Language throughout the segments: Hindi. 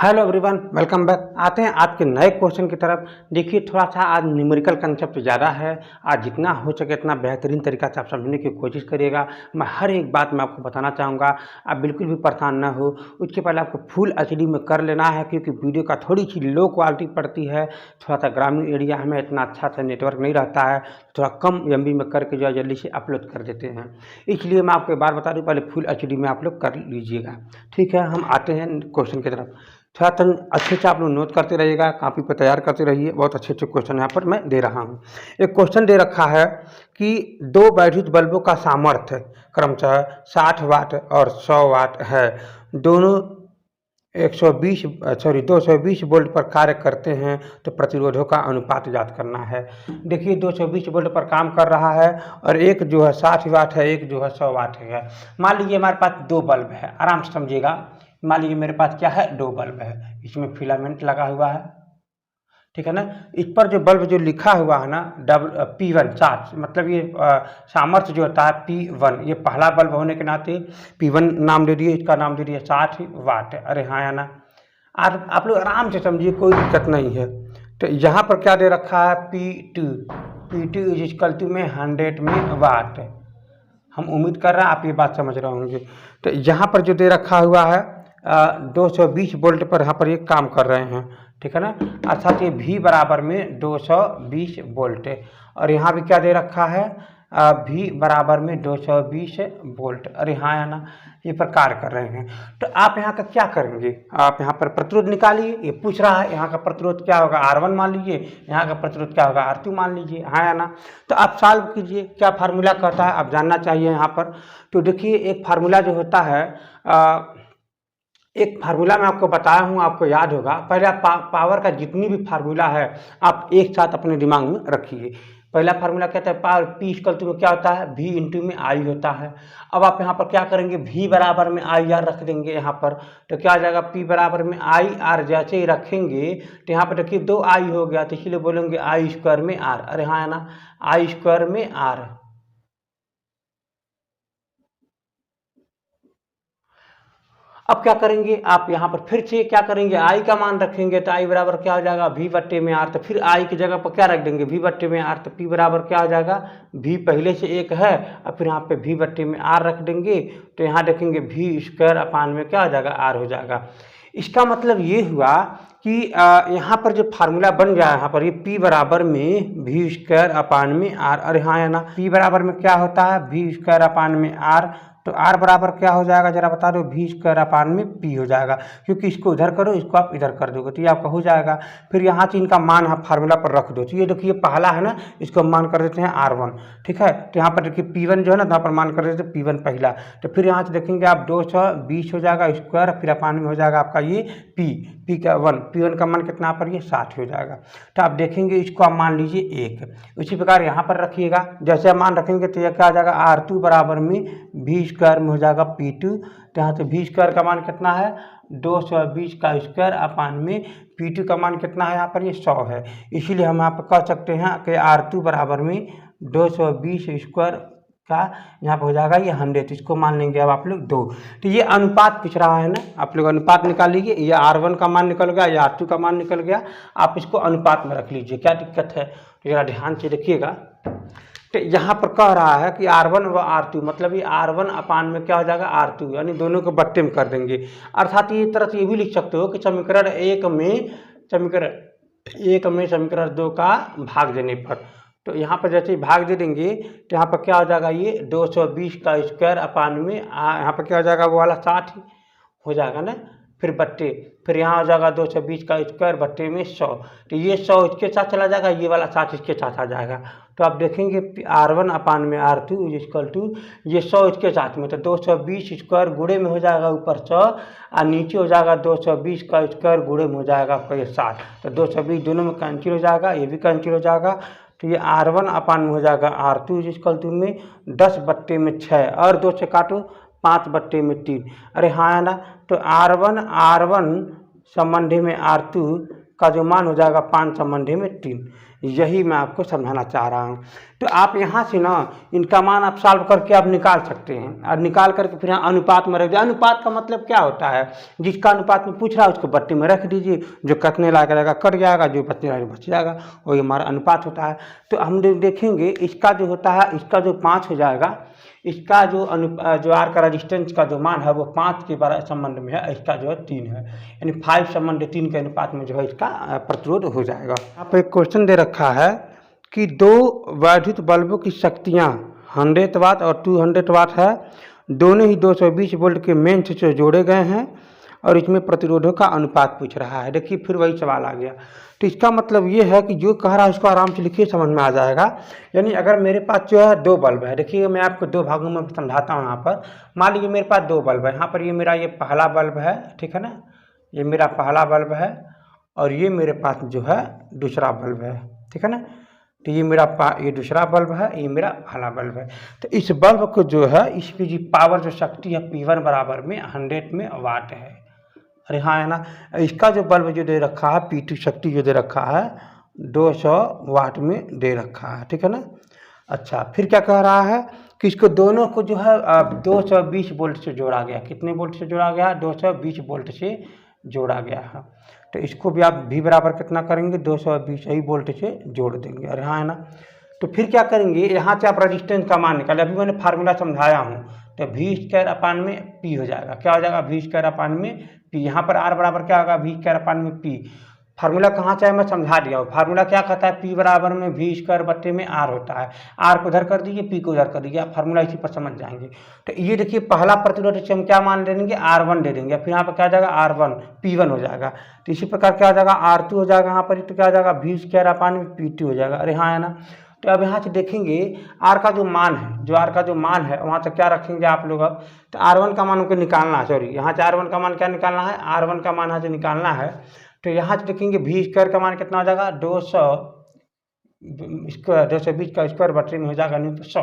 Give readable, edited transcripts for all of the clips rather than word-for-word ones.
Hello everyone, welcome back. आते हैं आज के नए क्वेश्चन की तरफ। देखिए, थोड़ा सा आज न्यूमेरिकल कंसेप्ट ज़्यादा है। आज जितना हो सके इतना बेहतरीन तरीका से आप समझने की कोशिश करिएगा। मैं हर एक बात मैं आपको बताना चाहूँगा, आप बिल्कुल भी परेशान ना हो। उसके पहले आपको फुल एचडी में कर लेना है, क्योंकि वीडियो का थोड़ी सी लो क्वालिटी पड़ती है। थोड़ा सा ग्रामीण एरिया हमें इतना अच्छा सा नेटवर्क नहीं रहता है, थोड़ा कम एमबी में करके जो है जल्दी से अपलोड कर देते हैं। इसलिए मैं आपको एक बार बता दूँ, पहले फुल एचडी में आप लोग कर लीजिएगा। ठीक है, हम आते हैं क्वेश्चन की तरफ। थोड़ा अच्छे से आप लोग नोट करते रहिएगा, कॉपी पर तैयार करते रहिए। बहुत अच्छे अच्छे क्वेश्चन यहाँ पर मैं दे रहा हूँ। एक क्वेश्चन दे रखा है कि दो वैद्युत बल्बों का सामर्थ्य क्रमशः 60 वाट और 100 वाट है। दोनों 220 वोल्ट पर कार्य करते हैं, तो प्रतिरोधों का अनुपात ज्ञात करना है। देखिए, 220 वोल्ट पर काम कर रहा है और एक जो है 60 वाट है, एक जो है 100 वाट है। मान लीजिए हमारे पास दो बल्ब है, आराम से समझिएगा। मान लीजिए मेरे पास क्या है, दो बल्ब है, इसमें फिलामेंट लगा हुआ है, ठीक है ना। इस पर जो बल्ब जो लिखा हुआ है ना, P1 60, मतलब ये सामर्थ्य जो होता है P1, ये पहला बल्ब होने के नाते P1 नाम दे दिए, इसका नाम दे दिए 60 वाट। अरे हाँ या ना, आप लोग आराम से समझिए, कोई दिक्कत नहीं है। तो यहाँ पर क्या दे रखा है, P2 इज इक्वल टू में 100 में वाट। हम उम्मीद कर रहे हैं आप ये बात समझ रहे होंगे। तो यहाँ पर जो दे रखा हुआ है 220 वोल्ट पर यहाँ पर ये काम कर रहे हैं, ठीक है ना। अर्थात ये V बराबर में 220 वोल्ट है। और यहाँ भी क्या दे रखा है, V बराबर में 220 वोल्ट। अरे हाँ या ना, ये पर कार्य कर रहे हैं। तो आप यहाँ का क्या करेंगे, आप यहाँ पर प्रतिरोध निकालिए। ये पूछ रहा है यहाँ का प्रतिरोध क्या होगा, R1 मान लीजिए, यहाँ का प्रतिरोध क्या होगा, R2 मान लीजिए। हाँ या ना, तो आप सॉल्व कीजिए। क्या फार्मूला कहता है आप जानना चाहिए यहाँ पर। तो देखिए, एक फार्मूला जो होता है, एक फार्मूला मैं आपको बताया हूँ, आपको याद होगा। पहले आप पावर का जितनी भी फार्मूला है आप एक साथ अपने दिमाग में रखिए। पहला फार्मूला कहता है पावर P इक्वल टू में क्या होता है, V इंटू में I होता है। अब आप यहाँ पर क्या करेंगे, V बराबर में IR रख देंगे यहाँ पर। तो क्या आ जाएगा, P बराबर में IR जैसे ही रखेंगे तो यहाँ पर देखिए 2 I हो गया, तो इसलिए बोलेंगे I स्क्वायर में R। अरे हाँ ना, I स्क्वायर में R। अब क्या करेंगे, आप यहाँ पर फिर से क्या करेंगे, I का मान रखेंगे, तो I बराबर क्या हो जाएगा, V बट्टे में R। तो फिर I की जगह पर क्या रख देंगे, V बट्टे में R। तो P बराबर क्या हो जाएगा, V पहले से एक है, और फिर यहाँ पे V बट्टे में R रख देंगे। तो यहाँ देखेंगे V स्क्वायर अपान में क्या हो जाएगा, R हो जाएगा। इसका मतलब ये हुआ कि यहाँ पर जो फार्मूला बन गया है, यहाँ पर ये P बराबर में V स्क्वायर अपान में R। अरे हाँ या ना, P बराबर में क्या होता है, V स्क्वायर अपान में R। तो R बराबर क्या हो जाएगा, जरा बता दो, V स्क्वायर अपान में P हो जाएगा, क्योंकि इसको इधर करो, इसको आप इधर कर दोगे तो ये आपका हो जाएगा। फिर यहाँ से इनका मान आप फार्मूला पर रख दो। तो ये देखिए पहला है ना, इसको मान कर देते हैं R1, ठीक है। तो यहाँ पर देखिए P1 जो है ना, यहाँ पर मान कर देते हैं P1 पहला। तो फिर यहाँ से देखेंगे आप 220 हो जाएगा स्क्वायर, फिर अपान में हो जाएगा आपका ये P का 1, P1 का मान कितना पर ये 60 हो जाएगा। तो आप देखेंगे इसको आप मान लीजिए 1। उसी प्रकार यहाँ पर रखिएगा, जैसे आप मान रखेंगे तो यह क्या आ जाएगा, R2 बराबर में V स्क्वायर में हो जाएगा P2। तो यहाँ से V स्क्वायर का मान कितना है, 220 का स्क्वायर अपान में P2 का मान कितना है, यहाँ पर ये 100 है। इसीलिए हम यहाँ पर कह सकते हैं कि R2 बराबर में 220 स्क्वायर का यहाँ पर हो जाएगा ये 100। इसको मान लेंगे अब आप लोग 2। तो ये अनुपात पूछ रहा है ना, आप लोग अनुपात निकाल लीजिए। ये R1 का मान निकल गया, या R2 का मान निकल गया, आप इसको अनुपात में रख लीजिए, क्या दिक्कत है। तो जरा ध्यान से देखिएगा। तो यहाँ पर कह रहा है कि R1 व R2, मतलब ये R1 अपान में क्या हो जाएगा, R2, यानी दोनों को बट्टे में कर देंगे। अर्थात ये तरह से ये भी लिख सकते हो कि समीकरण 1 में समीकरण 2 का भाग देने पर। तो यहाँ पर जैसे ही भाग दे देंगे तो यहाँ पर क्या हो जाएगा, ये 220 का स्क्वायर अपान में यहाँ पर क्या हो जाएगा, वो वाला 60 हो जाएगा ना, फिर बट्टे, फिर यहाँ हो जाएगा 220 का स्क्वायर बट्टे में 100। तो ये 100 इसके साथ चला जाएगा, ये वाला 60 इसके साथ आ जाएगा। तो आप देखेंगे R1 अपान में R2 इज इक्वल टू ये 100 इसके साथ में, तो 220 स्क्वायर गुणे में हो जाएगा ऊपर 100, और नीचे हो जाएगा 220 का स्क्वायर गुणे में हो जाएगा आपका ये 60। तो 220 दोनों में कैंसिल हो जाएगा, ये भी कैंसिल हो जाएगा। तो ये R1 अपान में हो जाएगा R2 इज इक्वल टू में 10 बट्टे में 6, और 2 से काटो 5 बट्टे में 3। अरे हाँ ना, तो R1 संबंधी में R2 का जो मान हो जाएगा 5 संबंधी में 3। यही मैं आपको समझाना चाह रहा हूँ। तो आप यहाँ से ना इनका मान आप सॉल्व करके आप निकाल सकते हैं, और निकाल करके फिर यहाँ अनुपात में रख दिया। अनुपात का मतलब क्या होता है, जिसका अनुपात में पूछ रहा है उसको बट्टी में रख दीजिए, जो कटने लायक रहेगा कट जाएगा, जो बचने लायक बच जाएगा, वही हमारा अनुपात होता है। तो हम देखेंगे इसका जो होता है, इसका जो 5 हो जाएगा, इसका जो जो आर का रेजिस्टेंस का जो मान है वो 5 के बराबर संबंध में है, इसका जो है 3 है, यानी 5:3 के अनुपात में जो है इसका प्रतिरोध हो जाएगा। यहाँ पर एक क्वेश्चन दे रखा है कि 2 वैद्युत बल्बों की शक्तियाँ 100 वाट और 200 वाट है, दोनों ही 220 वोल्ट के मेन से जोड़े गए हैं और इसमें प्रतिरोधों का अनुपात पूछ रहा है। देखिए फिर वही सवाल आ गया। तो इसका मतलब ये है कि जो कह रहा है उसको आराम से लिखिए, समझ में आ जाएगा। यानी अगर मेरे पास जो है 2 बल्ब है, देखिए मैं आपको 2 भागों में समझाता हूँ। यहाँ पर मान लीजिए मेरे पास 2 बल्ब है, यहाँ पर ये मेरा ये पहला बल्ब है, ठीक है ना, ये मेरा पहला बल्ब है, और ये मेरे पास जो है दूसरा बल्ब है, ठीक है ना। तो ये मेरा ये दूसरा बल्ब है, ये मेरा पहला बल्ब है। तो इस बल्ब को जो है इसकी जो पावर जो शक्ति है P1 बराबर में 100 में वाट है। अरे हाँ है ना। इसका जो बल्ब जो दे रखा है P2 शक्ति जो दे रखा है 200 वाट में दे रखा है, ठीक है ना। अच्छा फिर क्या कह रहा है कि इसको दोनों को जो है 220 वोल्ट से जोड़ा गया। कितने वोल्ट से जोड़ा गया? 220 वोल्ट से जोड़ा गया है। तो इसको भी आप V बराबर कितना करेंगे? 220 ही वोल्ट से जोड़ देंगे। अरे हाँ है ना। तो फिर क्या करेंगे, यहाँ से आप रजिस्टेंस का मान निकालें। अभी मैंने फार्मूला समझाया हूँ। तो V² हो जाएगा। क्या हो जाएगा? V² P। यहाँ पर R बराबर क्या होगा? V² P। फार्मूला कहाँ चाहे मैं समझा दिया हूँ। फार्मूला क्या कहता है? P बराबर में V² R होता है। R को उधर कर दीजिए, P को उधर कर दीजिए, आप फार्मूला इसी पर समझ जाएंगे। तो ये देखिए पहला प्रतिरोध से हम क्या मान दे देंगे? R1 दे देंगे। फिर यहाँ पर क्या हो जाएगा? R1 P1 हो जाएगा। तो इसी प्रकार क्या हो जाएगा? R2 हो जाएगा यहाँ पर। तो क्या हो जाएगा? V² P2 हो जाएगा। अरे हाँ है ना। तो अब यहाँ से देखेंगे R का जो मान है, वहाँ से क्या रखेंगे आप लोग। अब तो R1 का मान हमको निकालना है, सॉरी यहाँ से R1 का मान क्या निकालना है? R1 का मान यहाँ से निकालना है। तो यहाँ से देखेंगे V² का मान कितना हो जाएगा? 220 का स्क्वायर बटे में हो जाएगा 100।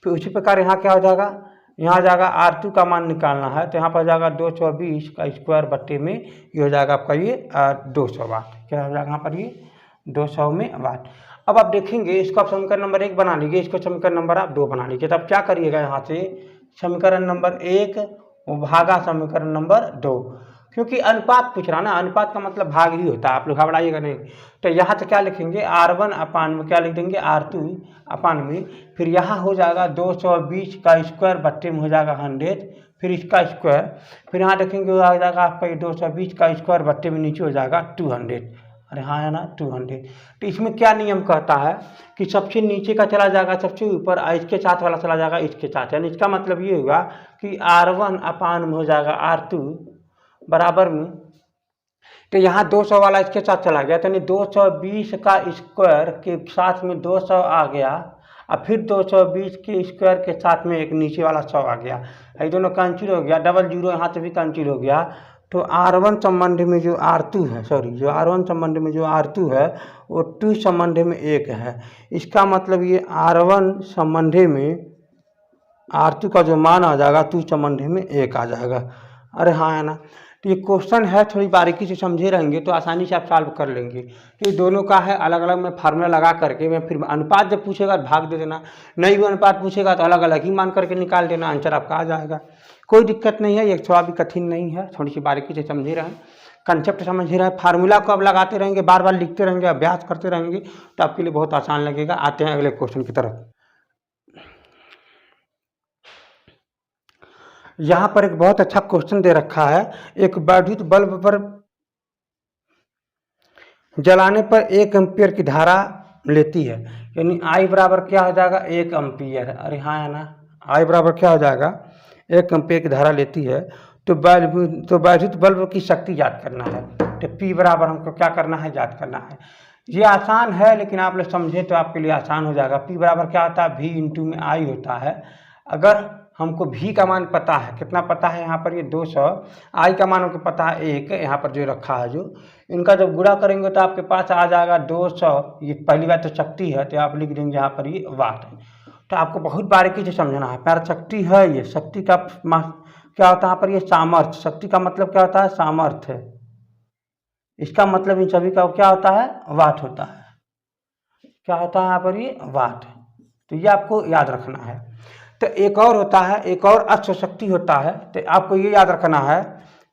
फिर उसी प्रकार यहाँ क्या हो जाएगा? यहाँ जाएगा R2 का मान निकालना है। तो यहाँ पर हो जाएगा 220 का स्क्वायर बटे में ये हो जाएगा आपका ये 200 वाट। क्या हो जाएगा यहाँ पर? ये 200 में वाट। अब आप देखेंगे इसको आप समीकरण नंबर 1 बना लीजिए, इसको समीकरण नंबर आप 2 बना लीजिए। तो आप क्या करिएगा, यहाँ से समीकरण नंबर 1 भागा समीकरण नंबर 2, क्योंकि अनुपात पूछ रहा ना, अनुपात का मतलब भाग ही होता है, आप लोग घबराइएगा नहीं। तो यहाँ से क्या लिखेंगे? R1 अपान में क्या लिख देंगे? R2 अपान में, फिर यहाँ हो जाएगा 220 का स्क्वायर बट्टे में हो जाएगा 100, फिर इसका स्क्वायर, फिर यहाँ देखेंगे आ जाएगा आपका 220 का स्क्वायर बट्टे में नीचे हो जाएगा 200। अरे हाँ है ना, 200। तो इसमें क्या नियम कहता है कि सबसे नीचे का चला जाएगा सबसे ऊपर, इसके साथ वाला चला जाएगा इसके साथ। यानी इसका मतलब ये हुआ कि R1 अपान में हो जाएगा R2 बराबर में, तो यहाँ 200 वाला इसके साथ चला गया, तो यानी 220 का स्क्वायर के साथ में 200 आ गया, और फिर 220 के स्क्वायर के साथ में एक नीचे वाला 100 आ गया। ये दोनों कैंसिल हो गया, डबल जीरो यहाँ से भी कैंसिल हो गया। तो R1 संबंध में जो R2 है, जो R1 संबंध में जो R2 है वो 2 संबंध में 1 है। इसका मतलब ये R1 संबंध में R2 का जो मान आ जाएगा 2 संबंध में 1 आ जाएगा। अरे हाँ है ना। तो ये क्वेश्चन है, थोड़ी बारीकी से समझे रहेंगे तो आसानी से आप सॉल्व कर लेंगे। तो ये दोनों का है अलग अलग, मैं फार्मूला लगा करके मैं फिर अनुपात जब पूछेगा भाग दे देना, नहीं भी अनुपात पूछेगा तो अलग अलग ही मान करके निकाल देना, आंसर आपका आ जाएगा। कोई दिक्कत नहीं है, ये थोड़ा भी कठिन नहीं है, थोड़ी सी बारीकी से समझे रहें, कंसेप्ट समझे रहें। फार्मूला को अब लगाते रहेंगे, बार बार लिखते रहेंगे, अभ्यास करते रहेंगे तो आपके लिए बहुत आसान लगेगा। आते हैं अगले क्वेश्चन की तरफ। यहाँ पर एक बहुत अच्छा क्वेश्चन दे रखा है। एक वैद्युत बल्ब पर जलाने पर 1 एम्पियर की धारा लेती है, यानी I बराबर क्या हो जाएगा? 1 एम्पियर। अरे हाँ है ना, I बराबर क्या हो जाएगा? 1 एम्पियर की धारा लेती है। तो वैद्युत बल्ब की शक्ति याद करना है। तो P बराबर हमको क्या करना है? याद करना है। ये आसान है, लेकिन आप लोग समझे तो आपके लिए आसान हो जाएगा। P बराबर क्या होता है? V इंटू में I होता है। अगर हमको V का मान पता है, कितना पता है? यहाँ पर ये 200, I का मान हमको पता है 1, यहाँ पर जो रखा है, जो इनका जब गुणा करेंगे तो आपके पास आ जाएगा 200। ये पहली बात तो शक्ति है, तो आप लिख देंगे यहाँ पर ये वाट है। तो आपको बहुत बारीकी से समझना है। प्यारा शक्ति है, ये शक्ति का क्या होता है यहाँ पर? ये सामर्थ्य। शक्ति का मतलब क्या होता है? सामर्थ्य। इसका मतलब इन सभी का क्या होता है? वाट होता है। क्या होता है यहाँ पर ये वाट। तो ये आपको याद रखना है। तो एक और होता है, एक और अश्व शक्ति होता है। तो आपको ये याद रखना है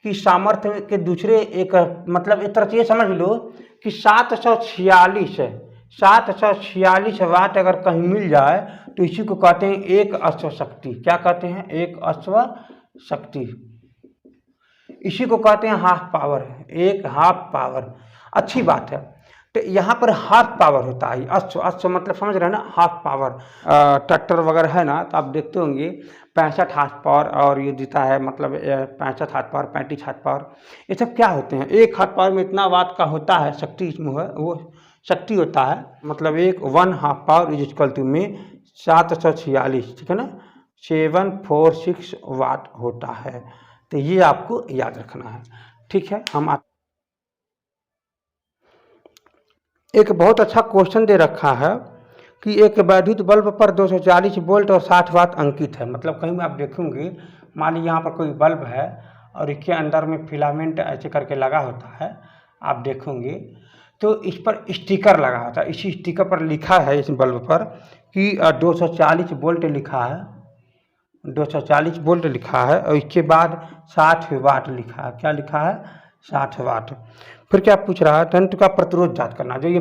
कि सामर्थ्य के दूसरे एक मतलब एक तरह से ये समझ लो कि 746 वाट अगर कहीं मिल जाए तो इसी को कहते हैं एक अश्व शक्ति। क्या कहते हैं? एक अश्व शक्ति। इसी को कहते हैं हाफ पावर, एक हाफ पावर। अच्छी बात है। तो यहाँ पर हाफ पावर होता है। अश्व मतलब समझ रहे हैं ना, हाफ पावर। ट्रैक्टर वगैरह है ना, तो आप देखते होंगे 65 हाथ पावर और ये देता है मतलब 65 हाथ पावर, 35 हाथ पावर। ये सब क्या होते हैं? एक हाथ पावर में इतना वाट का होता है शक्ति, इसमें है वो शक्ति होता है। मतलब एक 1 half power is equal to में 746, ठीक है ना, 746 वाट होता है। तो ये आपको याद रखना है, ठीक है। हम एक बहुत अच्छा क्वेश्चन दे रखा है कि एक वैद्युत बल्ब पर 240 वोल्ट और 60 वाट अंकित है। मतलब कहीं में आप देखेंगे, मान लीजिए यहाँ पर कोई बल्ब है और इसके अंदर में फिलामेंट ऐसे करके लगा होता है, आप देखेंगे तो इस पर स्टिकर लगा होता है। इसी स्टिकर पर लिखा है इस बल्ब पर कि 240 वोल्ट लिखा है, 240 वोल्ट लिखा है और इसके बाद 60 वाट लिखा है। क्या लिखा है? 60 वाट। फिर क्या पूछ रहा है? तंतु का प्रतिरोध ज्ञात करना। जो ये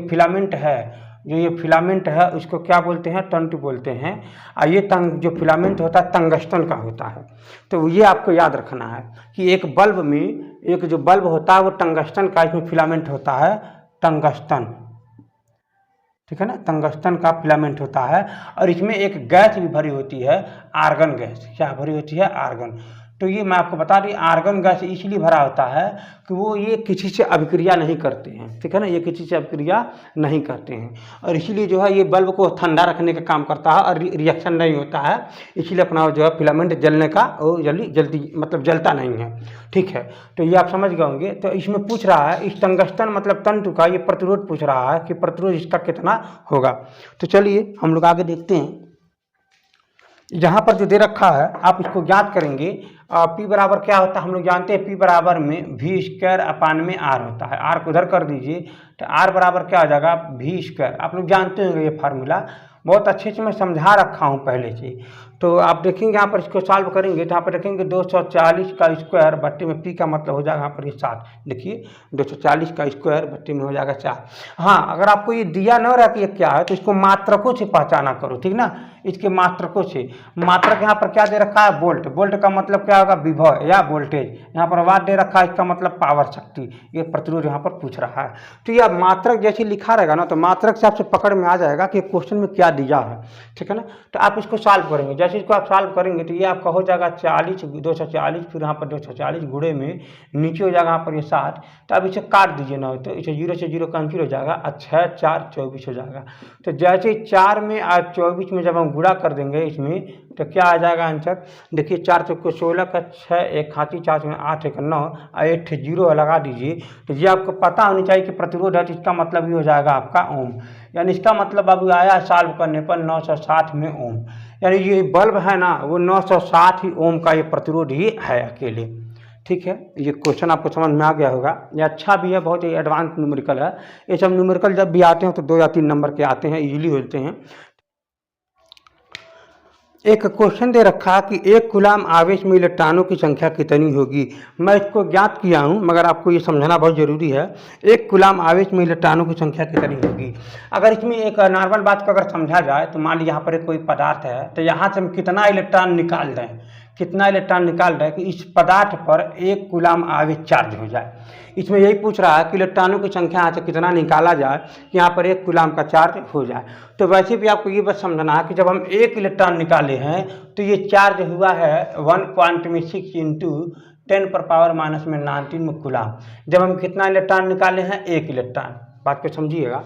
फिलामेंट है, उसको क्या बोलते हैं? तंतु बोलते हैं। और ये जो फिलामेंट होता है टंगस्टन का होता है। तो ये आपको याद रखना है कि एक बल्ब में एक जो बल्ब होता है वो टंगस्टन का, इसमें फिलामेंट होता है टंगस्टन, ठीक है ना, टंगस्टन का फिलामेंट होता है। और इसमें एक गैस भी भरी होती है, आर्गन गैस। क्या भरी होती है? आर्गन। तो ये मैं आपको बता दी, आर्गन गैस इसलिए भरा होता है कि वो ये किसी से अभिक्रिया नहीं करते हैं, ठीक है ना, ये किसी से अभिक्रिया नहीं करते हैं। और इसीलिए जो है ये बल्ब को ठंडा रखने का काम करता है और रिएक्शन नहीं होता है। इसीलिए अपना जो है फिलामेंट जलने का वो जल्दी मतलब जलता नहीं है, ठीक है। तो ये आप समझ गए होंगे। तो इसमें पूछ रहा है इस टंगस्टन मतलब तंतु का ये प्रतिरोध पूछ रहा है कि प्रतिरोध इसका कितना होगा। तो चलिए हम लोग आगे देखते हैं। यहाँ पर जो दे रखा है आप इसको ज्ञात करेंगे। P बराबर क्या होता है? हम लोग जानते हैं P बराबर में V स्क्वायर अपान में R होता है। R को उधर कर दीजिए तो R बराबर क्या हो जाएगा? V square. आप लोग जानते होंगे ये फार्मूला, बहुत अच्छे से मैं समझा रखा हूँ पहले से। तो आप देखेंगे यहाँ पर इसको सॉल्व करेंगे तो यहाँ पर देखेंगे 240 का स्क्वायर बट्टे में P का मतलब हो जाएगा यहाँ पर ये 7। देखिए 240 का स्क्वायर बट्टे में हो जाएगा 4। हाँ, अगर आपको ये दिया न रहा कि ये क्या है तो इसको मात्रकों से पहचाना करो, ठीक ना, इसके मात्रकों से। मात्रक यहाँ पर क्या दे रखा है? वोल्ट। वोल्ट का मतलब क्या होगा? विभव या वोल्टेज। यहाँ पर वाट दे रखा है, इसका मतलब पावर, शक्ति। ये प्रतिरोध यहाँ पर पूछ रहा है। तो यह मात्रक जैसे लिखा रहेगा ना तो मात्रक से आपसे पकड़ में आ जाएगा कि क्वेश्चन में क्या दिया है, ठीक है ना। तो आप इसको सॉल्व करेंगे। जैसे इसको आप सॉल्व करेंगे तो ये आपका हो जाएगा 40, 240, फिर यहाँ पर 240 गुणे में नीचे हो जाएगा यहाँ पर ये 60। तो अब इसे काट दीजिए ना, तो इसे 0 से 0 कैंसिल हो जाएगा, 6 4 24 हो जाएगा। तो जैसे 4 में और 24 में जब हम गुणा कर देंगे इसमें तो क्या आ जाएगा आंसर? देखिए 4 चौके 16 का 6, 1 हाथी 4 8 1 9 और 8 0 लगा दीजिए। तो ये आपको पता होनी चाहिए कि प्रतिरोध है, तो इसका मतलब ये हो जाएगा आपका ओम। यानी इसका मतलब अब आया सॉल्व करने पर 960 में ओम। यानी ये बल्ब है ना वो 960 ही ओम का ये प्रतिरोध ही है अकेले, ठीक है। ये क्वेश्चन आपको समझ में आ गया होगा। ये अच्छा भी है, बहुत ही एडवांस न्यूमेरिकल है। ये सब न्यूमेरिकल जब भी आते हैं तो 2 या 3 नंबर के आते हैं, इजीली होते हैं। एक क्वेश्चन दे रखा कि एक कूलाम आवेश में इलेक्ट्रॉनों की संख्या कितनी होगी। मैं इसको ज्ञात किया हूँ मगर आपको ये समझना बहुत ज़रूरी है। एक कूलाम आवेश में इलेक्ट्रॉनों की संख्या कितनी होगी। अगर इसमें एक नॉर्मल बात को अगर समझा जाए तो मान लीजिए यहाँ पर एक कोई पदार्थ है तो यहाँ से हम कितना इलेक्ट्रॉन निकाल दें, कितना इलेक्ट्रॉन निकाल रहे हैं कि इस पदार्थ पर एक कूलाम आवेश चार्ज हो जाए। इसमें यही पूछ रहा है कि इलेक्ट्रॉनों की संख्या यहाँ से कितना निकाला जाए कि यहाँ पर एक कूलाम का चार्ज हो जाए। तो वैसे भी आपको ये बस समझना है कि जब हम एक इलेक्ट्रॉन निकाले हैं तो ये चार्ज हुआ है 1.6 इंटू 10⁻⁻19 में कूलाम। जब हम कितना इलेक्ट्रॉन निकाले हैं? एक इलेक्ट्रॉन। बात को समझिएगा।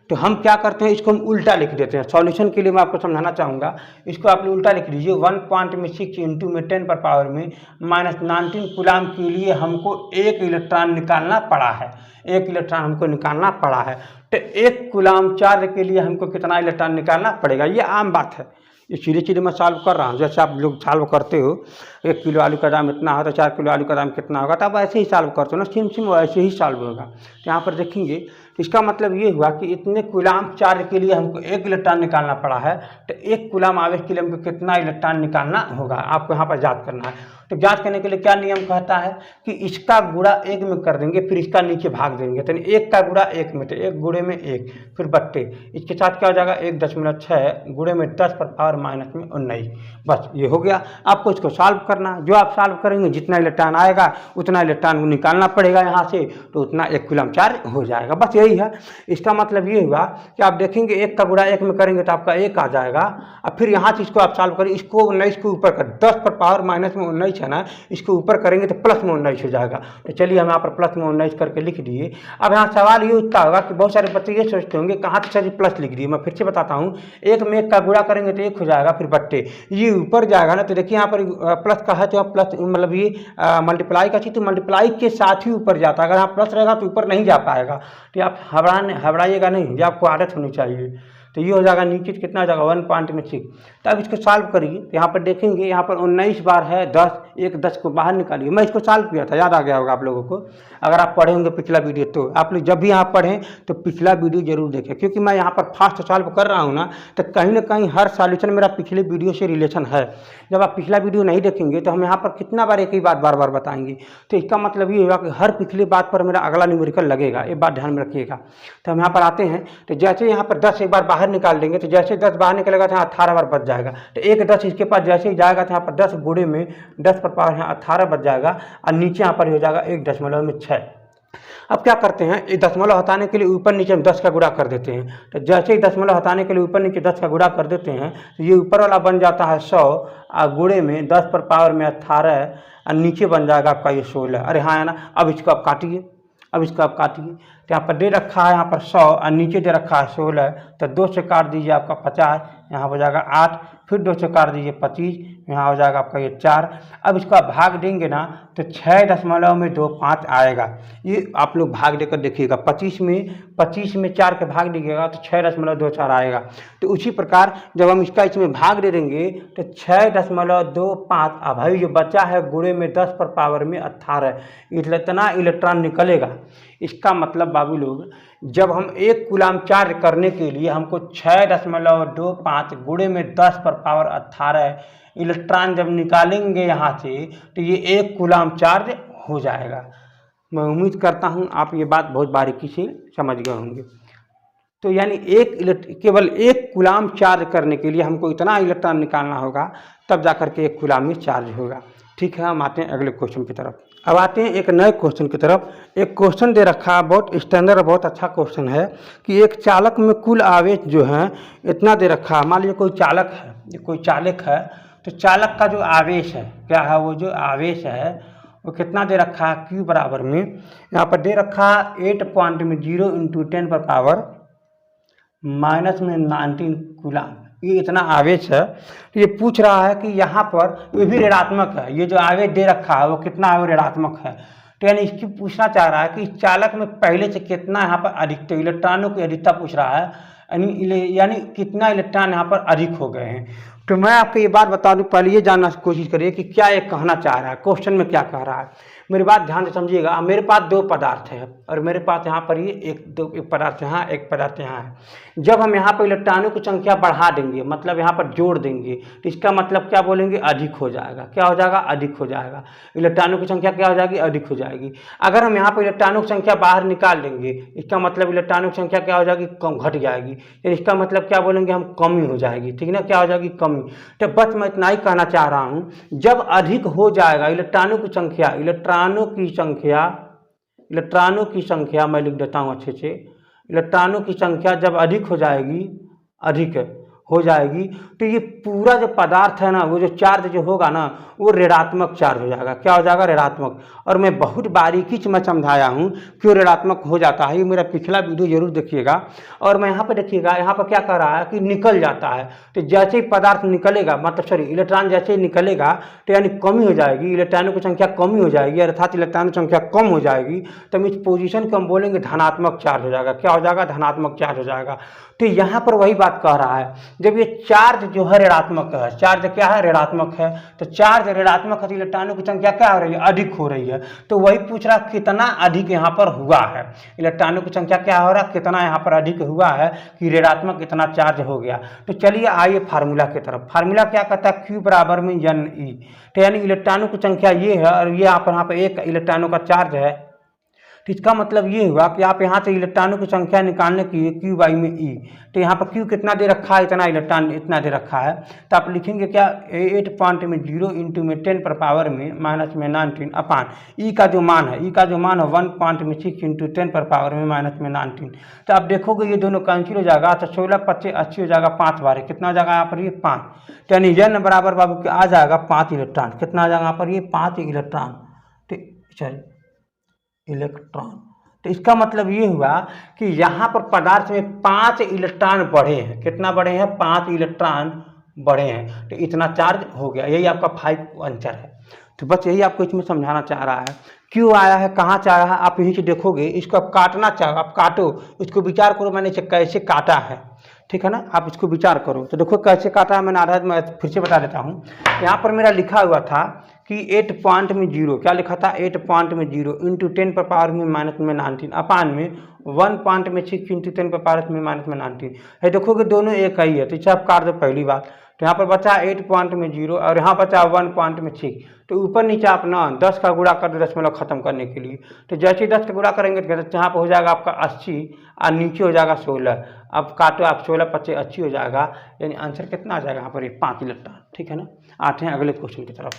तो हम क्या करते हैं, इसको हम उल्टा लिख देते हैं। सॉल्यूशन के लिए मैं आपको समझाना चाहूँगा, इसको आप उल्टा लिख लीजिए। 1.6 इंटू में 10⁻⁻19 कूलाम के लिए हमको एक इलेक्ट्रॉन निकालना पड़ा है, एक इलेक्ट्रॉन हमको निकालना पड़ा है। तो एक कूलाम चार्ज के लिए हमको कितना इलेक्ट्रॉन निकालना पड़ेगा, ये आम बात है। ये सीधे सीधे मैं सॉल्व कर रहा हूँ। जैसे आप लोग सॉल्व करते हो 1 किलो आलू का दाम इतना हो तो 4 किलो आलू का दाम कितना होगा, तो आप ऐसे ही सॉल्व करते हो ना, सिम वैसे ही सॉल्व होगा। तो यहाँ पर देखेंगे इसका मतलब ये हुआ कि इतने कूलाम चार्ज के लिए हमको 1 इलेक्ट्रॉन निकालना पड़ा है, तो 1 कूलाम आवेश के लिए हमको कितना इलेक्ट्रॉन निकालना होगा, आपको यहाँ पर जांच करना है। तो जांच करने के लिए क्या नियम कहता है कि इसका गुणा 1 में कर देंगे, फिर इसका नीचे भाग देंगे, तो 1 का गुणा 1 में, तो 1 गुणे में 1, फिर बट्टे इसके साथ क्या हो जाएगा 1.6 गुणे में 10 पर पावर माइनस में 19। बस ये हो गया। आपको इसको सॉल्व करना, जो आप सॉल्व करेंगे जितना इलेक्ट्रॉन आएगा उतना इलेक्ट्रॉन को निकालना पड़ेगा यहाँ से, तो उतना 1 कूलम चार्ज हो जाएगा। बस यही है। इसका मतलब ये हुआ कि आप देखेंगे 1 का गुणा 1 में करेंगे तो आपका 1 आ जाएगा, और फिर यहाँ से इसको आप सॉल्व करें, इसको 19 को ऊपर कर, 10 पर पावर माइनस में 19 है ना, इसको ऊपर करेंगे तो प्लस में 19 हो जाएगा। तो चलिए हम यहाँ पर प्लस में 19 करके लिख दिए। अब यहाँ सवाल ये उठता होगा कि बहुत सारे बच्चे ये सोचते होंगे कहाँ से सर प्लस लिख दिए। मैं फिर से बताता हूँ, 1 में 1 का गुणा करेंगे तो 1 हो जाएगा, फिर बट्टे ये ऊपर जाएगा ना, तो देखिए यहाँ पर प्लस का है तो आप प्लस मतलब ये मल्टीप्लाई का चीज, तो मल्टीप्लाई के साथ ही ऊपर जाता है। अगर यहाँ प्लस रहेगा तो ऊपर नहीं जा पाएगा, तो आप घबराइएगा नहीं, ये आपको आदत होनी चाहिए। तो ये हो जाएगा नीचे कितना हो जाएगा 1.6। तो अब इसको सॉल्व करिए, तो यहाँ पर देखेंगे यहाँ पर 19 बार है 10, 10 को बाहर निकालिए। मैं इसको सॉल्व किया था, याद आ गया होगा आप लोगों को, अगर आप पढ़े होंगे पिछला वीडियो। तो आप लोग जब भी यहाँ पढ़ें तो पिछला वीडियो जरूर देखें, क्योंकि मैं यहाँ पर फास्ट सॉल्व कर रहा हूँ ना, तो कहीं ना कहीं हर सॉल्यूशन मेरा पिछले वीडियो से रिलेशन है। जब आप पिछला वीडियो नहीं देखेंगे तो हम यहाँ पर कितना बार एक ही बात बार बार बताएंगे, तो इसका मतलब ये होगा कि हर पिछली बात पर मेरा अगला न्यूमेरिकल लगेगा, ये बात ध्यान में रखिएगा। तो हम यहाँ पर आते हैं, तो जैसे यहाँ पर 10 एक बार बाहर निकाल देंगे, तो जैसे 10 बाहर निकलेगा तो यहाँ 18 बार बच जाएगा। तो 1 10 इसके पास जैसे ही जाएगा तो यहाँ पर 10 गुणे में 10 पर पावर यहाँ 18 बच जाएगा, और नीचे यहाँ पर हो जाएगा 1.6। अब क्या करते हैं, ये दशमलव हटाने के लिए ऊपर नीचे हम 10 का गुणा कर देते हैं। तो जैसे ही दशमलव हटाने के लिए ऊपर नीचे 10 का गुणा कर देते हैं, तो ये ऊपर वाला बन जाता है 100, और गुणे में 10 पर पावर में 18, और नीचे बन जाएगा आपका ये 16। अरे हाँ है ना। अब इसको आप काटिए, अब इसको आप काटिए, तो यहाँ पर दे रखा है यहाँ पर 100 और नीचे दे रखा है 16, तो 2 से काट दीजिए आपका 50, यहाँ हो जाएगा 8, फिर 2 से काट दीजिए 25, यहाँ हो जाएगा आपका ये 4। अब इसको आप भाग देंगे ना तो 6.25 आएगा। ये आप लोग भाग देकर देखिएगा, 25 में 4 के भाग दीजिएगा तो 6.24 आएगा। तो उसी प्रकार जब हम इसका इसमें भाग दे देंगे तो 6.25, अब भाई जो बचा है गुणे में 10 पर पावर में 18, इतना इलेक्ट्रॉन निकलेगा। इसका मतलब बाबू लोग, जब हम 1 कूलाम चार्ज करने के लिए हमको 6.25 गुणे में 10 पर पावर 18 इलेक्ट्रॉन जब निकालेंगे यहाँ से, तो ये 1 कूलाम चार्ज हो जाएगा। मैं उम्मीद करता हूँ आप ये बात बहुत बारीकी से समझ गए होंगे। तो यानी केवल 1 कूलाम चार्ज करने के लिए हमको इतना इलेक्ट्रॉन निकालना होगा, तब जाकर के 1 कूलाम में चार्ज होगा। ठीक है, हम आते हैं अगले क्वेश्चन की तरफ। अब आते हैं एक नए क्वेश्चन की तरफ। एक क्वेश्चन दे रखा है, बहुत स्टैंडर्ड बहुत अच्छा क्वेश्चन है कि एक चालक में कुल आवेश जो है इतना दे रखा है। मान लीजिए कोई चालक है, कोई चालक है, तो चालक का जो आवेश है क्या है, वो जो आवेश है वो कितना दे रखा है, Q बराबर में यहाँ पर दे रखा है 8.0 × 10 पर पावर माइनस में 19 कूलाम। ये इतना आवेश है। तो ये पूछ रहा है कि यहाँ पर ये भी ऋणात्मक है, ये जो आवेश दे रखा है वो कितना है, वो ऋणात्मक है। तो यानी इसकी पूछना चाह रहा है कि इस चालक में पहले से कितना यहाँ पर अधिकता, इलेक्ट्रॉनों की अधिकता पूछ रहा है, यानी कितना इलेक्ट्रॉन यहाँ पर अधिक हो गए हैं। तो मैं आपको ये बात बता दूं, पहले ये जानना की कोशिश करिए कि क्या ये कहना चाह रहा है, क्वेश्चन में क्या कह रहा है। मेरी बात ध्यान से समझिएगा। मेरे पास 2 पदार्थ है और मेरे पास यहाँ पर ये एक पदार्थ यहाँ, एक पदार्थ यहाँ है। जब हम यहाँ पर इलेक्ट्रॉनों की संख्या बढ़ा देंगे, मतलब यहाँ पर जोड़ देंगे, तो इसका मतलब क्या बोलेंगे, अधिक हो जाएगा। क्या हो जाएगा, अधिक हो जाएगा। इलेक्ट्रॉनों की संख्या क्या हो जाएगी, अधिक हो जाएगी। अगर हम यहाँ पर इलेक्ट्रॉनों की संख्या बाहर निकाल देंगे, इसका मतलब इलेक्ट्रॉनों की संख्या क्या हो जाएगी, कम घट जाएगी। इसका मतलब क्या बोलेंगे हम, कमी हो जाएगी। ठीक ना, क्या हो जाएगी, कमी। तो बस मैं इतना ही कहना चाह रहा हूँ, जब अधिक हो जाएगा इलेक्ट्रॉनों की संख्या, इलेक्ट्रॉनों की संख्या मैं लिख देता हूँ अच्छे से, इलेक्ट्रॉनों की संख्या जब अधिक हो जाएगी, तो ये पूरा जो पदार्थ है ना, वो जो चार्ज जो होगा ना, वो ऋणात्मक चार्ज हो जाएगा। क्या हो जाएगा, ऋणात्मक। और मैं बहुत बारीकी से मैं समझाया हूँ क्यों ऋणात्मक हो जाता है। ये मेरा पिछला वीडियो जरूर देखिएगा। और मैं यहाँ पर देखिएगा, यहाँ पर क्या कर रहा है कि निकल जाता है। तो जैसे ही पदार्थ निकलेगा, मतलब सॉरी इलेक्ट्रॉन जैसे ही निकलेगा, तो यानी कमी हो जाएगी, इलेक्ट्रॉनों की संख्या कमी हो जाएगी, अर्थात इलेक्ट्रॉनों की संख्या कम हो जाएगी। तो इस पोजीशन को हम बोलेंगे धनात्मक चार्ज हो जाएगा। क्या हो जाएगा, धनात्मक चार्ज हो जाएगा। तो यहाँ पर वही बात कह रहा है, जब ये चार्ज जो है ऋणात्मक है, चार्ज क्या है, ऋणात्मक है, तो चार्ज ऋणात्मक है तो इलेक्ट्रॉनों की संख्या क्या हो रही है, अधिक हो रही है। तो वही पूछ रहा कितना अधिक यहाँ पर हुआ है, इलेक्ट्रॉनों की संख्या क्या हो रहा है, कितना यहाँ पर अधिक हुआ है कि ऋणात्मक इतना चार्ज हो गया। तो चलिए आइए फार्मूला की तरफ। फार्मूला क्या कहता है, Q बराबर में NE, तो यानी इलेक्ट्रॉनों की संख्या ये है और ये यहाँ पर एक इलेक्ट्रॉनों का चार्ज है। तो इसका मतलब ये हुआ कि आप यहाँ से इलेक्ट्रॉनों की संख्या निकालने की Q बाई में E, तो यहाँ पर Q कितना दे रखा है, इतना इलेक्ट्रॉन इतना दे रखा है। तो आप लिखेंगे क्या, 8.0 इंटू में 10 पर पावर में माइनस में 19 अपान E का जो मान है, E का जो मान है 1.6 इंटू 10 पर पावर में माइनस में 19। तो आप देखोगे ये दोनों कैंसिल हो जाएगा, तो 16 25 80 हो जाएगा, 5 बार कितना हो जाएगा यहाँ पर, ये 5। तो यानी N बराबर बाबू आ जाएगा 5 इलेक्ट्रॉन, कितना आ जाएगा यहाँ पर, ये 5 इलेक्ट्रॉन। तो चलिए इलेक्ट्रॉन, तो इसका मतलब ये हुआ कि यहाँ पर पदार्थ में 5 इलेक्ट्रॉन बढ़े हैं, कितना बढ़े हैं, 5 इलेक्ट्रॉन बढ़े हैं, तो इतना चार्ज हो गया। यही आपका 5 आंसर है। तो बस यही आपको इसमें समझाना चाह रहा है। क्यों आया है, कहाँ से आया है, आप यहीं से देखोगे, इसको आप काटना चाहो, आप काटो, इसको विचार करो मैंने इसे कैसे काटा है, ठीक है ना, आप इसको विचार करो। तो देखो कैसे काटा है मैंने, आधा मैं फिर से बता देता हूँ। यहाँ पर मेरा लिखा हुआ था कि 8.0, क्या लिखा था, 8.0 इंटू 10 पर पावर में माइनस में 19 अपान में 1.6 इंटू 10 पर पावर में माइनस में 19 है। देखोगे दोनों एक ही है, तो इसे आप काट दो पहली बात। तो यहाँ पर बचा 8.0 और यहाँ बचा 1.6, तो ऊपर नीचे आप ना 10 का गुणा कर दो दशमलव खत्म करने के लिए। तो जैसे ही 10 का गुणा करेंगे तो यहाँ पर हो जाएगा आपका 80 और नीचे हो जाएगा 16। अब काटो आप, 16 25 80 हो जाएगा, यानी आंसर कितना आ जाएगा यहाँ पर, ये 5 इलेक्ट्रॉन, ठीक है ना। आते हैं अगले क्वेश्चन की तरफ।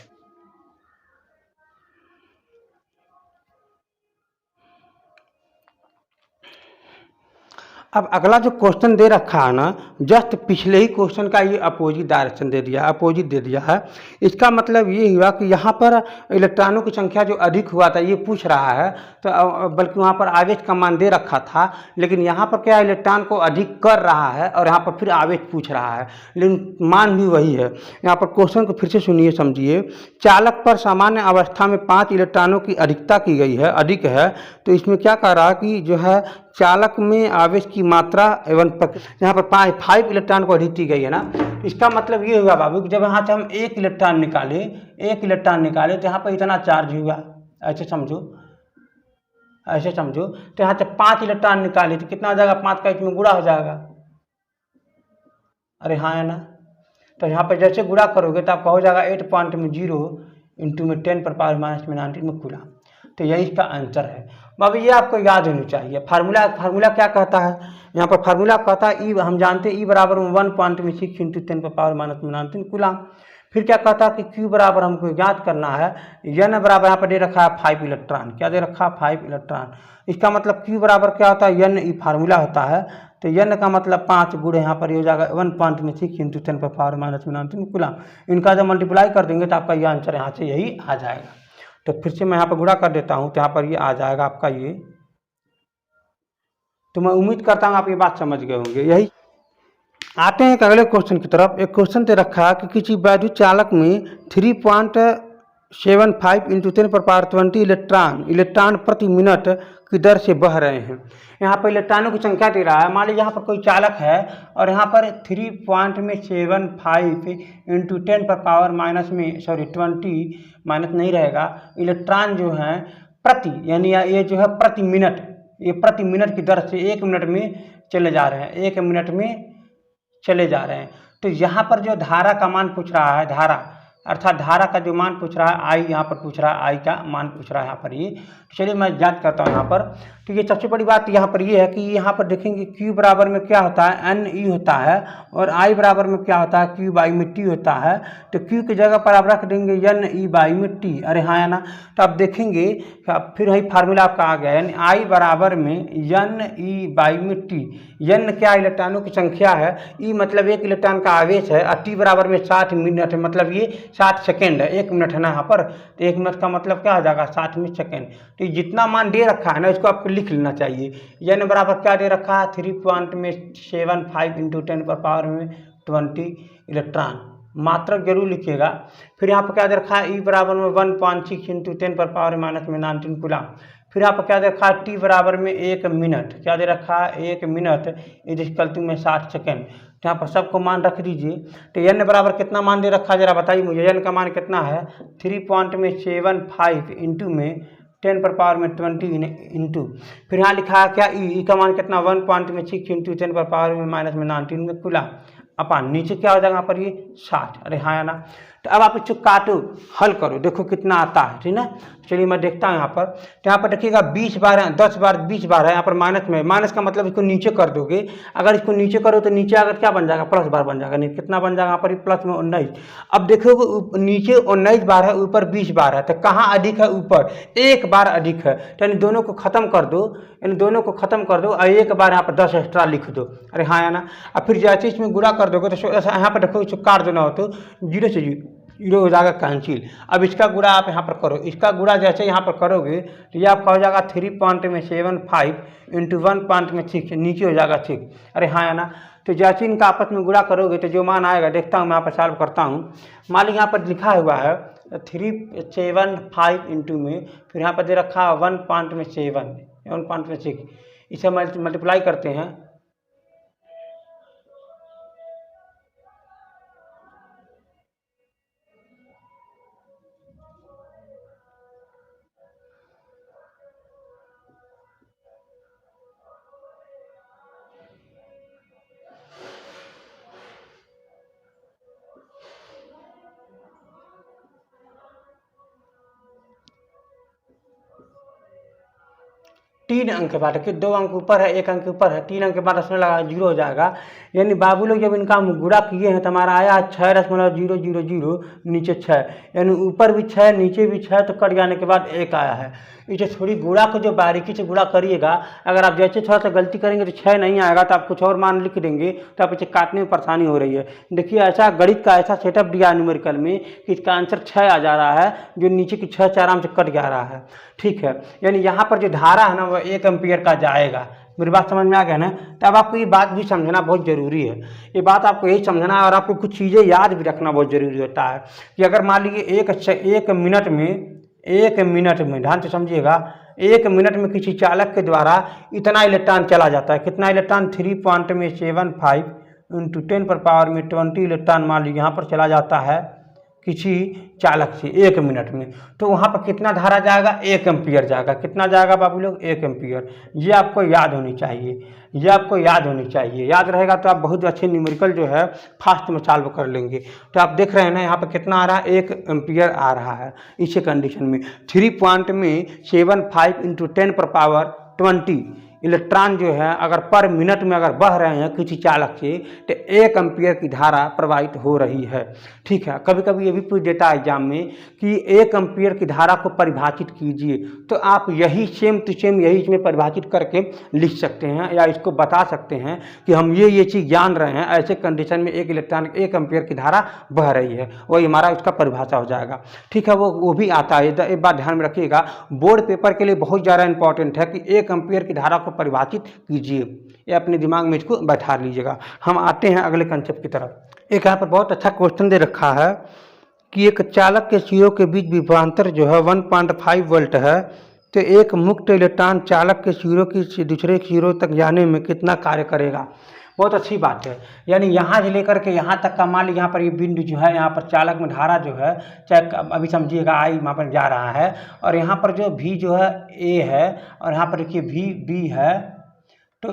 अब अगला जो क्वेश्चन दे रखा है ना, जस्ट पिछले ही क्वेश्चन का ये अपोजिट डायरेक्शन दे दिया, अपोजिट दे दिया है। इसका मतलब ये हुआ कि यहाँ पर इलेक्ट्रॉनों की संख्या जो अधिक हुआ था ये पूछ रहा है, तो बल्कि वहाँ पर आवेश का मान दे रखा था, लेकिन यहाँ पर क्या इलेक्ट्रॉन को अधिक कर रहा है और यहाँ पर फिर आवेश पूछ रहा है, लेकिन मान भी वही है। यहाँ पर क्वेश्चन को फिर से सुनिए समझिए। चालक पर सामान्य अवस्था में 5 इलेक्ट्रॉनों की अधिकता की गई है, अधिक है, तो इसमें क्या कह रहा है कि जो है चालक में आवेश की मात्रा एवं यहाँ पर 5 इलेक्ट्रॉन को अधिक दी गई है ना। इसका मतलब ये हुआ बाबू कि जब यहाँ से हम 1 इलेक्ट्रॉन निकाले तो यहाँ पर इतना चार्ज हुआ, ऐसे समझो, ऐसे समझो। तो यहाँ से 5 इलेक्ट्रॉन निकाले तो कितना हो जाएगा, 5 का इसमें गुणा हो जाएगा, अरे हाँ है ना। तो यहाँ पर जैसे गुणा करोगे तो आपका हो जाएगा 8.0 इंटू में 10 पर पावर माइनस में 19 में कूलम। तो यही इसका आंसर है। अब ये आपको याद होनी चाहिए। फार्मूला क्या कहता है, यहाँ पर फार्मूला कहता है ई, हम जानते हैं ई बराबर 1.6 इंटू 10 पर पावर माइनस में 19 कूलम। फिर क्या कहता है कि क्यू बराबर हमको याद करना है, एन बराबर यहाँ पर दे रखा है 5 इलेक्ट्रॉन, क्या दे रखा है 5 इलेक्ट्रॉन। इसका मतलब क्यू बराबर क्या होता है, एन, ई फार्मूला होता है। तो एन का मतलब 5 गुणे यहाँ पर ये हो जाएगा 1.6 इंटू 10 पर पावर माइनस में 19 कूलम। इनका जब मल्टीप्लाई कर देंगे तो आपका ये आंसर यहाँ से यही आ जाएगा। तो फिर से मैं यहाँ पर गुणा कर देता हूँ, तो यहाँ पर ये आ जाएगा आपका ये। तो मैं उम्मीद करता हूँ आप ये बात समझ गए होंगे। यही आते हैं एक अगले क्वेश्चन की तरफ। एक क्वेश्चन दे रखा है कि किसी वैद्युत चालक में 3.75 इंटू 10 पर पावर 20 इलेक्ट्रॉन प्रति मिनट की दर से बह रहे हैं। यहाँ पर इलेक्ट्रॉनों की संख्या दे रहा है। मान लीजिए यहाँ पर कोई चालक है और यहाँ पर 3.75 इंटू 10 पर पावर माइनस में 20 माइनस नहीं रहेगा, इलेक्ट्रॉन जो है प्रति, यानी ये जो है प्रति मिनट, ये प्रति मिनट की दर से 1 मिनट में चले जा रहे हैं, 1 मिनट में चले जा रहे हैं। तो यहाँ पर जो धारा का मान पूछ रहा है, धारा अर्थात धारा का जो मान पूछ रहा है, आई यहाँ पर पूछ रहा है, आई का मान पूछ रहा है यहाँ पर ये। चलिए मैं याद करता हूँ यहाँ पर। तो ये सबसे बड़ी बात यहाँ पर ये है कि यहाँ पर देखेंगे Q बराबर में क्या होता है, एन ई होता है, और I बराबर में क्या होता है, Q बाई में T होता है। तो Q की जगह पर आप रख देंगे एन ई बाई में T, अरे हाँ है ना। तो आप देखेंगे फिर वही फार्मूला आपका आ गया, यानी I बराबर में एन ई बाई में T। एन क्या इलेक्ट्रॉनों की संख्या है, ई मतलब 1 इलेक्ट्रॉन का आवेश है, और T बराबर में 60 मिनट है, मतलब ये 60 सेकेंड है, 1 मिनट है ना यहाँ पर। तो 1 मिनट का मतलब क्या हो जाएगा, 60 सेकेंड। तो जितना मान दे रखा है ना इसको आपको लिख लेना चाहिए। एन बराबर क्या दे रखा है, 3.75 इंटू 10 पर पावर में 20 इलेक्ट्रॉन, मात्रक जरूर लिखिएगा। फिर यहाँ पर क्या दे रखा है, ई बराबर में 1.6 इंटू 10 पर पावर माइनस में 19 कूलम। फिर यहाँ पर क्या दे रखा है, टी बराबर में 1 मिनट, क्या दे रखा है 1 मिनट इज इक्वल टू में 60 सेकेंड। तो यहाँ पर सबको मान रख दीजिए। तो एन बराबर कितना मान दे रखा है जरा बताइए मुझे, एन का मान कितना है 3.75 इंटू में 10 पर पावर में 20 इंटू, फिर यहाँ लिखा है क्या ई का मान कितना 1.6 इंटू 10 पर पावर में माइनस में 19 में खुला अपान नीचे क्या हो जाएगा यहाँ पर ये 60। अरे हाँ या ना। तो अब आप इसको काटो हल करो देखो कितना आता है, ठीक ना। चलिए मैं देखता हूँ यहाँ पर। तो यहाँ पर देखिएगा 20 बार है, 10 बार 20 बार है, यहाँ पर माइनस में, माइनस का मतलब इसको नीचे कर दोगे। अगर इसको नीचे करो तो नीचे अगर क्या बन जाएगा प्लस बार बन जाएगा, नहीं कितना बन जाएगा यहाँ पर प्लस में 19। अब देखोगे नीचे 19 बार है ऊपर 20 बार है, तो कहाँ अधिक है ऊपर, एक बार अधिक है। तो इन दोनों को खत्म कर दो, इन दोनों को खत्म कर दो और एक बार यहाँ पर 10 एक्स्ट्रा लिख दो। अरे हाँ या ना। अब फिर जैसे इसमें गुणा कर दोगे तो यहाँ पर देखो इसको काट देना हो तो 0 से 0 हो जाएगा कैंसिल। अब इसका गुणा आप यहाँ पर करो, इसका गुणा जैसे यहाँ पर करोगे तो ये आपका हो जाएगा 3.75 इंटू 1.6 नीचे हो जाएगा 6। अरे हाँ या ना। तो जैसे इनका आपस में गुणा करोगे तो जो मान आएगा देखता हूँ मैं यहाँ पर सॉल्व करता हूँ। मान लीजिए यहाँ पर लिखा हुआ है 375 इंटू में, फिर यहाँ पर दे रखा है 1.6 इसे मल्टीप्लाई करते हैं। तीन अंक के बाद, कि 2 अंक ऊपर है 1 अंक ऊपर है, 3 अंक के बाद उसमें लगा 0 हो जाएगा। यानी बाबू लोग जब इनका हम गुणा किए हैं तो हमारा आया 6.000 नीचे 6, यानी ऊपर भी 6 नीचे भी 6, तो कट जाने के बाद 1 आया है। इसे थोड़ी गुणा को जो बारीकी से गुणा करिएगा, अगर आप जैसे थोड़ा सा गलती करेंगे तो 6 नहीं आएगा तो आप कुछ और मान लिख देंगे तो आप इसे काटने में परेशानी हो रही है। देखिए ऐसा गणित का ऐसा सेटअप दिया न्यूमेरिकल में कि इसका आंसर 6 आ जा रहा है, जो नीचे की 6 आराम से कट जा रहा है। ठीक है, यानी यहाँ पर जो धारा है ना वो 1 एम्पियर का जाएगा। मेरी बात समझ में आ गया ना। तो अब आपको ये बात भी समझना बहुत ज़रूरी है, ये बात आपको यही समझना है और आपको कुछ चीज़ें याद भी रखना बहुत ज़रूरी होता है कि अगर मान लीजिए एक मिनट में ध्यान से समझिएगा, 1 मिनट में किसी चालक के द्वारा इतना इलेक्ट्रॉन चला जाता है। कितना इलेक्ट्रॉन 3.75 इंटू 10 पर पावर में 20 इलेक्ट्रॉन मान लीजिए यहाँ पर चला जाता है किसी चालक से 1 मिनट में। तो वहाँ पर कितना धारा जाएगा 1 एम्पियर जाएगा। कितना जाएगा बाबू लोग 1 एम्पियर। ये आपको याद होनी चाहिए, ये आपको याद होनी चाहिए। याद रहेगा तो आप बहुत अच्छे न्यूमेरिकल जो है फास्ट में सॉल्व कर लेंगे। तो आप देख रहे हैं ना यहाँ पर कितना आ रहा है 1 एम्पियर आ रहा है इसी कंडीशन में। 3.75 इंटू 10 पर पावर 20 इलेक्ट्रॉन जो है अगर पर मिनट में अगर बह रहे हैं किसी चालक से तो 1 एम्पियर की धारा प्रवाहित हो रही है। ठीक है, कभी कभी ये भी पूछ देता है एग्जाम में कि 1 एम्पियर की धारा को परिभाषित कीजिए, तो आप यही सेम टू सेम यही इसमें परिभाषित करके लिख सकते हैं या इसको बता सकते हैं कि हम ये चीज़ जान रहे हैं, ऐसे कंडीशन में 1 इलेक्ट्रॉन 1 एम्पियर की धारा बह रही है, वही हमारा इसका परिभाषा हो जाएगा। ठीक है, वो भी आता है। एक बात ध्यान में रखिएगा, बोर्ड पेपर के लिए बहुत ज़्यादा इंपॉर्टेंट है कि 1 एम्पियर की धारा को परिभाषित कीजिए, ये अपने दिमाग में इसको बैठा लीजिएगा। हम आते हैं अगले कंसेप्ट की तरफ। एक यहाँ पर बहुत अच्छा क्वेश्चन दे रखा है कि एक चालक के सिरों के बीच विभवांतर जो है 1.5 वोल्ट है, तो एक मुक्त इलेक्ट्रॉन चालक के सिरों की दूसरे सिरों तक जाने में कितना कार्य करेगा। बहुत अच्छी बात है, यानी यहाँ से लेकर के यहाँ तक का मान लीजिए यहाँ पर ये बिंदु जो है, यहाँ पर चालक में धारा जो है, चाहे अभी समझिएगा आई वहाँ पर जा रहा है, और यहाँ पर जो भी जो है ए है और यहाँ पर देखिए भी बी है। तो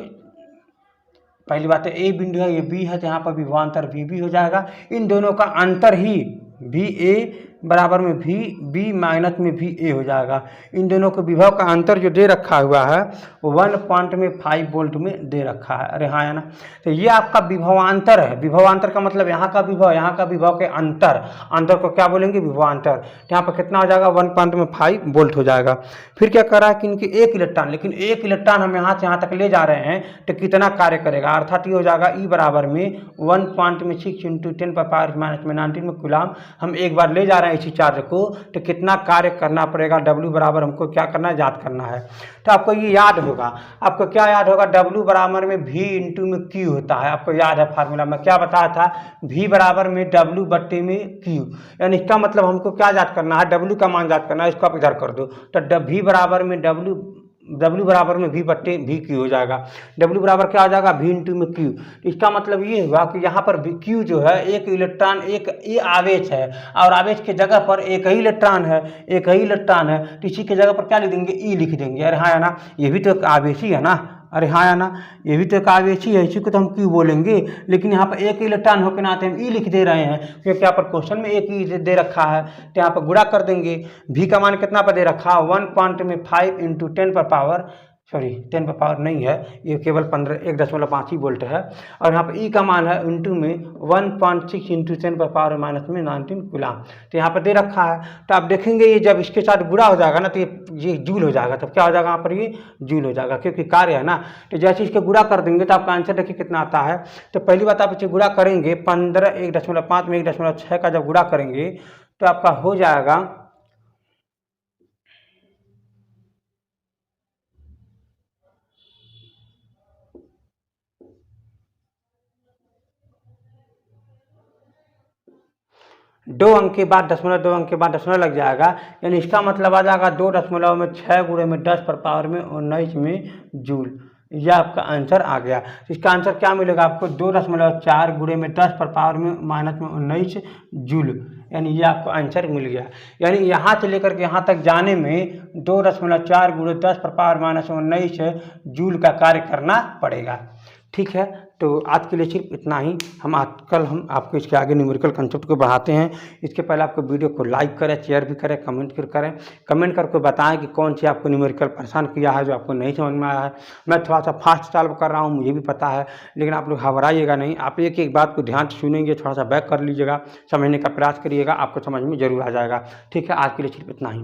पहली बात है ए बिंदु है, ये बी है, तो यहाँ पर विभवांतर वी बी हो जाएगा। इन दोनों का अंतर ही वी ए बराबर में वी बी माइनस में वी ए हो जाएगा। इन दोनों के विभव का अंतर जो दे रखा हुआ है वो 1.5 वोल्ट में दे रखा है। अरे हाँ है ना। तो ये आपका विभवांतर है। विभवांतर का मतलब यहाँ का विभव, यहाँ का विभव के अंतर को क्या बोलेंगे विभवांतर। तो यहाँ पर कितना हो जाएगा 1.5 वोल्ट हो जाएगा। फिर क्या कर रहा है कि इनके 1 इलेक्ट्रॉन, लेकिन 1 इलेक्ट्रॉन हम यहाँ से यहाँ तक ले जा रहे हैं तो कितना कार्य करेगा, अर्थात ये हो जाएगा ई बराबर में 1.6 इंटू 10 पर पावर माइनस में 19 में कूलाम हम एक बार ले जा रहे हैं है इसी चार्ज को, तो कितना कार्य करना पड़ेगा, W बराबर हमको क्या करना है, याद करना है। तो आपको ये याद होगा, आपको क्या याद होगा, W बराबर में V इंटू में Q होता है। आपको याद है फार्मूला में क्या बताया था, V बराबर में W बट्टे में Q, यानी इसका मतलब हमको क्या याद करना है, W का मान याद करना है। इसको आप इधर कर दो, तो V बराबर में W बराबर में V बट्टे V Q हो जाएगा। W बराबर क्या हो जाएगा, V इंटू में Q। इसका मतलब ये हुआ कि यहाँ पर Q जो है एक इलेक्ट्रॉन, एक ये आवेश है, और आवेश की जगह पर एक ही इलेक्ट्रॉन है, एक ही इलेक्ट्रॉन है, तो इसी की जगह पर क्या लिख देंगे, E लिख देंगे। अरे हाँ है ना, ये भी तो एक आवेश ही है ना, अरे हाँ है ना, ये भी तो एक आवेश ही है, इसी को तो हम Q बोलेंगे। लेकिन यहाँ पर एक इलेक्ट्रॉन होकर नाते हम E लिख दे रहे हैं, क्योंकि यहाँ पर क्वेश्चन में एक ही दे रखा है, तो यहाँ पर गुणा कर देंगे। V का मान कितना पर दे रखा है, 1.5 इंटू 10 पर पावर, सॉरी 10 पर पावर नहीं है, ये केवल 1.5 ही वोल्ट है। और यहाँ पर E का मान है इंटू में 1.6 इंटू 10 पर पावर माइनस में 19 कूलम, तो यहाँ पर दे रखा है। तो आप देखेंगे ये जब इसके साथ गुणा हो जाएगा ना, तो ये जूल हो जाएगा, तब क्या हो जाएगा यहाँ पर, ये जूल हो जाएगा, क्योंकि कार्य है ना। तो जैसे इसके गुणा कर देंगे तो आपका आंसर देखिए कितना आता है। तो पहली बात आप इसे गुणा करेंगे, 15 1.5 में 1.6 का जब गुणा करेंगे तो आपका हो जाएगा 2 अंक के बाद दशमलव, 2 अंक के बाद दशमलव लग जाएगा, यानी इसका मतलब आ जाएगा 2.6 गुणे में 10 पर पावर में 19 में जूल। यह आपका आंसर आ गया। इसका आंसर क्या मिलेगा आपको, 2.4 गुणे में 10 पर पावर में माइनस में 19 जूल, यानी ये आपको आंसर मिल गया। यानी यहाँ से लेकर के यहाँ तक जाने में 2.4 गुणे 10 पर पावर माइनस 19 जूल का कार्य करना पड़ेगा। ठीक है, तो आज के लिए सिर्फ इतना ही। हम आपको इसके आगे न्यूमेरिकल कंसेप्ट को बढ़ाते हैं। इसके पहले आपको वीडियो को लाइक करें, शेयर भी करें, कमेंट करके बताएं कि कौन सी आपको न्यूमेरिकल परेशान किया है, जो आपको नहीं समझ में आया है। मैं थोड़ा सा फास्ट सॉल्व कर रहा हूँ, मुझे भी पता है, लेकिन आप लोग घबराइएगा नहीं। आप एक एक बात को ध्यान से सुनेंगे, थोड़ा सा बैक कर लीजिएगा, समझने का प्रयास करिएगा, आपको समझ में जरूर आ जाएगा। ठीक है, आज के लिए सिर्फ इतना ही।